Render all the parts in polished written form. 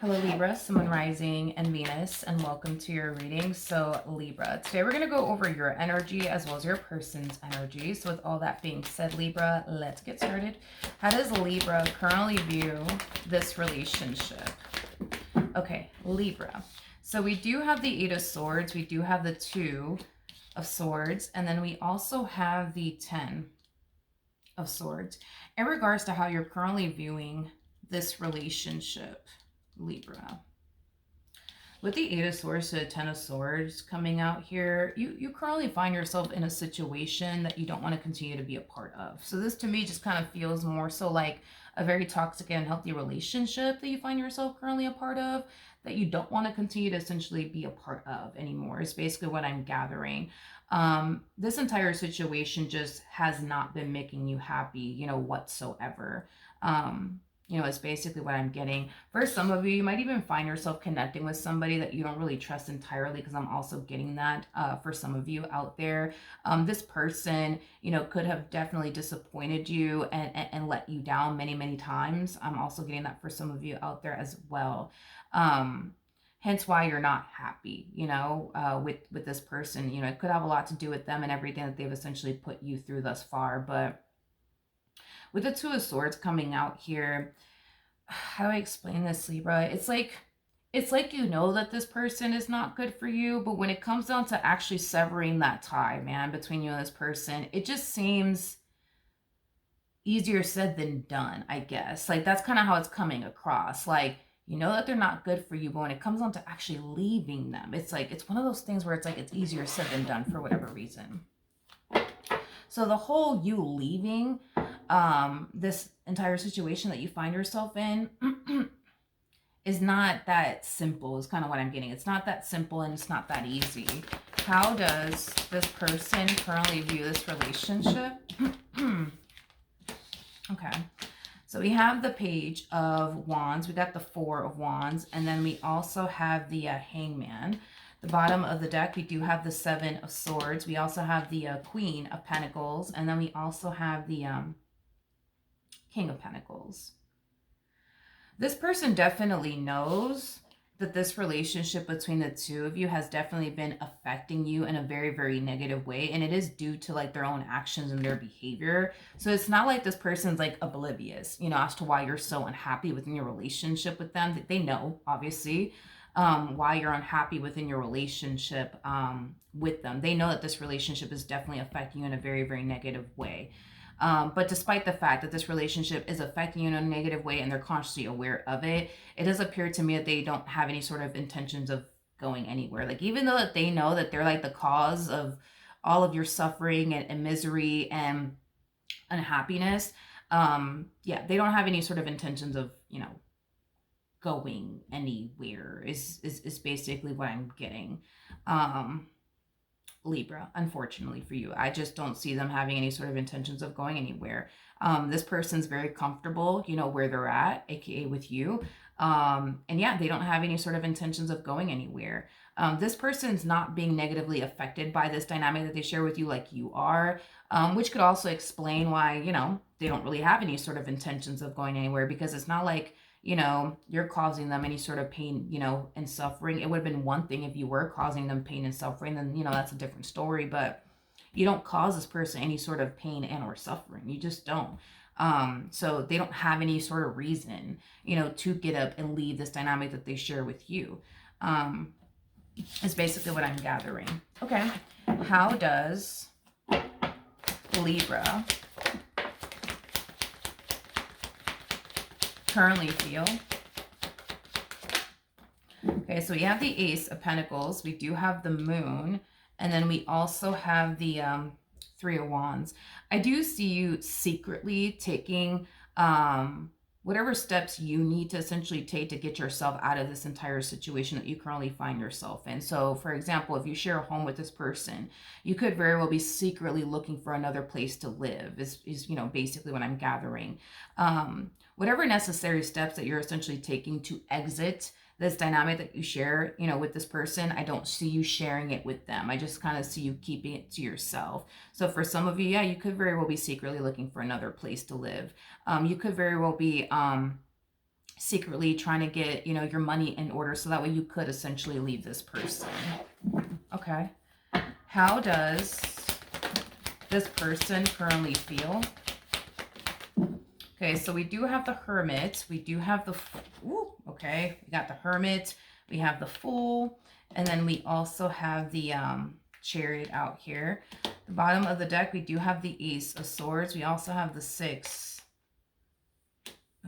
Hello Libra, Sun Rising and Venus, and welcome to your reading. So Libra, today we're going to go over your energy as well as your person's energy. So with all that being said, Libra, let's get started. How does Libra currently view this relationship? Okay, Libra. So we do have the Eight of Swords, we do have the Two of Swords, and then we also have the Ten of Swords. In regards to how you're currently viewing this relationship, Libra. With the Eight of Swords to the Ten of Swords coming out here, you currently find yourself in a situation that you don't want to continue to be a part of. So this to me just kind of feels more so like a very toxic and unhealthy relationship that you find yourself currently a part of that you don't want to continue to essentially be a part of anymore is basically what I'm gathering. This entire situation just has not been making you happy, whatsoever. Is basically what I'm getting. For some of you, you might even find yourself connecting with somebody that you don't really trust entirely, because I'm also getting that for some of you out there. This person, could have definitely disappointed you and let you down many, many times. I'm also getting that for some of you out there as well. Hence why you're not happy, with this person. It could have a lot to do with them and everything that they've essentially put you through thus far. But with the Two of Swords coming out here, how do I explain this, Libra? It's like that this person is not good for you, but when it comes down to actually severing that tie, man, between you and this person, it just seems easier said than done, I guess. Like, that's kind of how it's coming across. Like, you know that they're not good for you, but when it comes down to actually leaving them, it's like, it's one of those things where it's like, it's easier said than done for whatever reason. So the whole you leaving this entire situation that you find yourself in is not that simple, is kind of what I'm getting. It's not that simple and it's not that easy. How does this person currently view this relationship? Okay. So we have the Page of Wands. We got the Four of Wands. And then we also have the Hangman. The bottom of the deck, we do have the Seven of Swords. We also have the Queen of Pentacles. And then we also have the King of Pentacles. This person definitely knows that this relationship between the two of you has definitely been affecting you in a very, very negative way. And it is due to like their own actions and their behavior. So it's not like this person's like oblivious, as to why you're so unhappy within your relationship with them. They know, obviously, why you're unhappy within your relationship with them. They know that this relationship is definitely affecting you in a very, very negative way. But despite the fact that this relationship is affecting you in a negative way and they're consciously aware of it, it does appear to me that they don't have any sort of intentions of going anywhere. Like, even though that they know that they're like the cause of all of your suffering and misery and unhappiness, they don't have any sort of intentions of, going anywhere is basically what I'm getting. Libra, unfortunately for you. I just don't see them having any sort of intentions of going anywhere. This person's very comfortable, where they're at, aka with you. And yeah, they don't have any sort of intentions of going anywhere. This person's not being negatively affected by this dynamic that they share with you like you are, which could also explain why, they don't really have any sort of intentions of going anywhere, because it's not like, you're causing them any sort of pain, and suffering. It would have been one thing if you were causing them pain and suffering, then, that's a different story. But you don't cause this person any sort of pain and or suffering. You just don't. So they don't have any sort of reason, to get up and leave this dynamic that they share with you. Is basically what I'm gathering. Okay. How does Libra currently feel? Okay, so we have the Ace of Pentacles, we do have the Moon, and then we also have the Three of Wands. I do see you secretly taking whatever steps you need to essentially take to get yourself out of this entire situation that you currently find yourself in. So, for example, if you share a home with this person, you could very well be secretly looking for another place to live, is basically what I'm gathering. Whatever necessary steps that you're essentially taking to exit this dynamic that you share, with this person, I don't see you sharing it with them. I just kind of see you keeping it to yourself. So for some of you, yeah, you could very well be secretly looking for another place to live. You could very well be secretly trying to get, you know, your money in order so that way you could essentially leave this person. Okay. How does this person currently feel? Okay, so we do have the Hermit. We do have the, ooh, okay, we got the Hermit. We have the Fool. And then we also have the Chariot out here. The bottom of the deck, we do have the Ace of Swords. We also have the Six,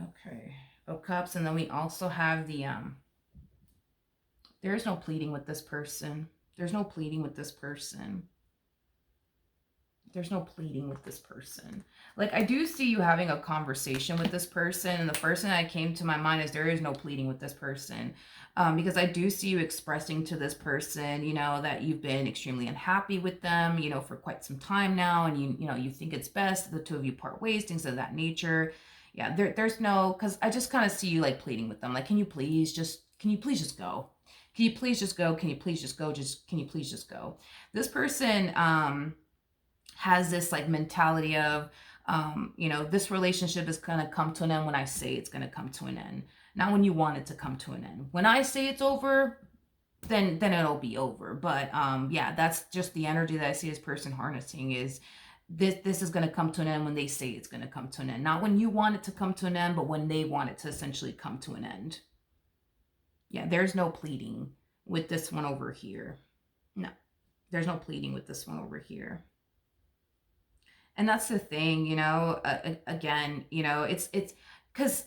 okay, of Cups. And then we also have the, there's no pleading with this person. There's no pleading with this person. There's no pleading with this person. Like, I do see you having a conversation with this person. And the first thing that came to my mind is there is no pleading with this person. Because I do see you expressing to this person, you know, that you've been extremely unhappy with them, you know, for quite some time now. And you know, you think it's best the two of you part ways, things of that nature. Yeah, there's no, because I just kind of see you like pleading with them. Like, can you please just go? Can you please just go? Can you please just go? Can you please just go? Can you please just go? This person, has this like mentality of, you know, this relationship is going to come to an end when I say it's going to come to an end, not when you want it to come to an end. When I say it's over, then it'll be over. But yeah, that's just the energy that I see this person harnessing is this is going to come to an end when they say it's going to come to an end, not when you want it to come to an end, but when they want it to essentially come to an end. Yeah, there's no pleading with this one over here. No, there's no pleading with this one over here. And that's the thing, you know, again, you know, it's because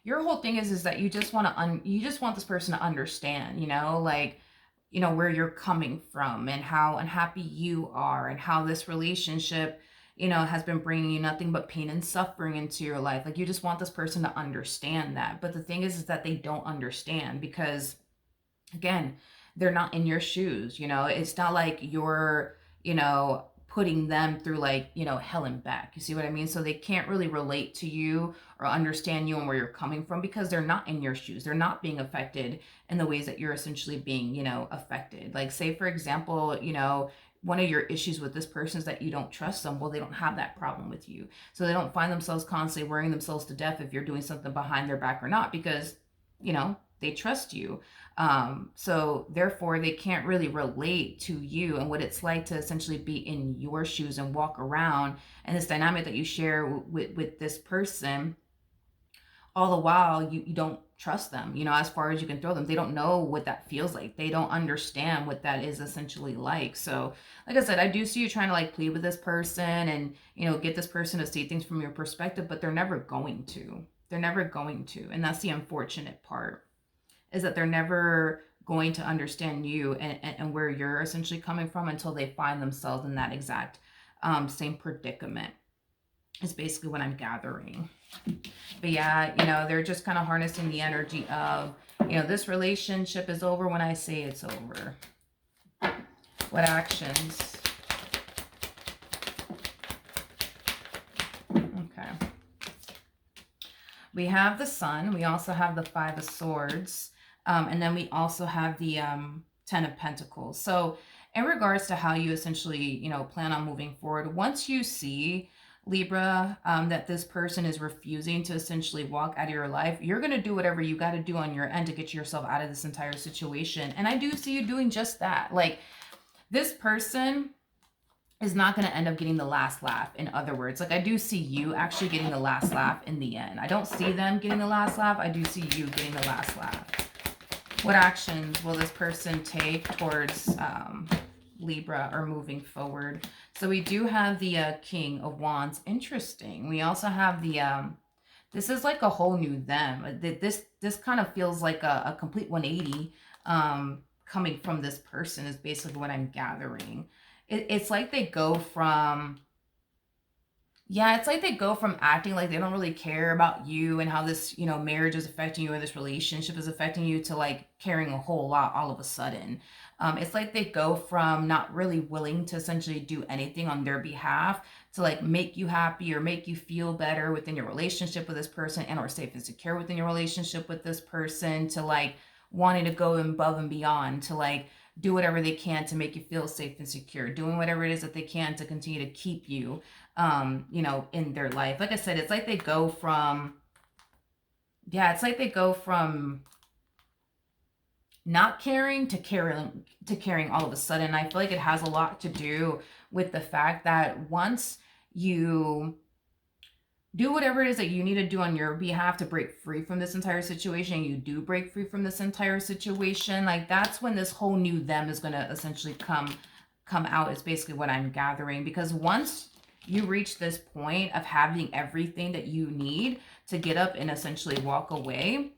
your whole thing is that you just want to, you just want this person to understand, you know, like, you know, where you're coming from and how unhappy you are and how this relationship, you know, has been bringing you nothing but pain and suffering into your life. Like, you just want this person to understand that. But the thing is that they don't understand because, again, they're not in your shoes, you know, it's not like you're, you know, putting them through like, you know, hell and back. You see what I mean? So they can't really relate to you or understand you and where you're coming from because they're not in your shoes. They're not being affected in the ways that you're essentially being, you know, affected. Like, say, for example, you know, one of your issues with this person is that you don't trust them. Well, they don't have that problem with you. So they don't find themselves constantly worrying themselves to death if you're doing something behind their back or not because, you know, they trust you. So therefore they can't really relate to you and what it's like to essentially be in your shoes and walk around and this dynamic that you share with this person, all the while you don't trust them, you know, as far as you can throw them. They don't know what that feels like. They don't understand what that is essentially like. So like I said, I do see you trying to like plead with this person and, you know, get this person to see things from your perspective, but they're never going to. They're never going to. And that's the unfortunate part, is that they're never going to understand you and where you're essentially coming from until they find themselves in that exact same predicament, is basically what I'm gathering. But yeah, you know, they're just kind of harnessing the energy of, you know, this relationship is over when I say it's over. What actions? Okay. We have the Sun. We also have the Five of Swords. And then we also have the Ten of Pentacles. So in regards to how you essentially, you know, plan on moving forward, once you see, Libra, that this person is refusing to essentially walk out of your life, you're going to do whatever you got to do on your end to get yourself out of this entire situation. And I do see you doing just that. Like, this person is not going to end up getting the last laugh. In other words, like, I do see you actually getting the last laugh in the end. I don't see them getting the last laugh. I do see you getting the last laugh. What actions will this person take towards Libra or moving forward? So we do have the King of Wands. Interesting. We also have the, this is like a whole new them. This kind of feels like a complete 180 coming from this person is basically what I'm gathering. It's like they go from, yeah, it's like they go from acting like they don't really care about you and how this, you know, marriage is affecting you or this relationship is affecting you to like caring a whole lot all of a sudden. It's like they go from not really willing to essentially do anything on their behalf to like make you happy or make you feel better within your relationship with this person and or safe and secure within your relationship with this person, to like wanting to go above and beyond, to like do whatever they can to make you feel safe and secure, doing whatever it is that they can to continue to keep you, you know, in their life. Like I said, it's like they go from Yeah, it's like they go from not caring to caring all of a sudden. I feel like it has a lot to do with the fact that once you do whatever it is that you need to do on your behalf to break free from this entire situation, you do break free from this entire situation, like that's when this whole new them is going to essentially come out, is basically what I'm gathering. Because once you reach this point of having everything that you need to get up and essentially walk away,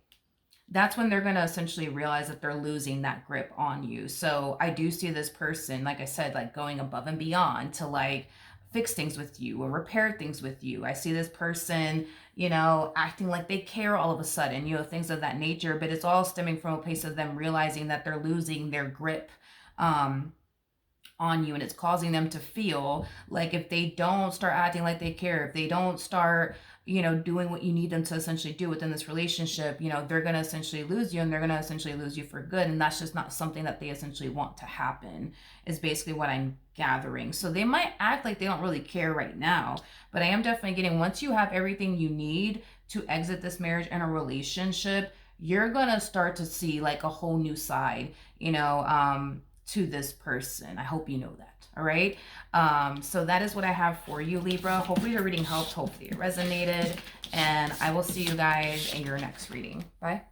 that's when they're going to essentially realize that they're losing that grip on you. So I do see this person, like I said, like going above and beyond to like fix things with you or repair things with you. I see this person, you know, acting like they care all of a sudden, you know, things of that nature, but it's all stemming from a place of them realizing that they're losing their grip on you, and it's causing them to feel like if they don't start acting like they care, if they don't start, you know, doing what you need them to essentially do within this relationship, you know, they're going to essentially lose you, and they're going to essentially lose you for good. And that's just not something that they essentially want to happen, is basically what I'm gathering. So they might act like they don't really care right now, but I am definitely getting, once you have everything you need to exit this marriage and a relationship, you're going to start to see like a whole new side, you know, to this person. I hope you know that. All right. So that is what I have for you, Libra. Hopefully your reading helped. Hopefully it resonated. And I will see you guys in your next reading. Bye.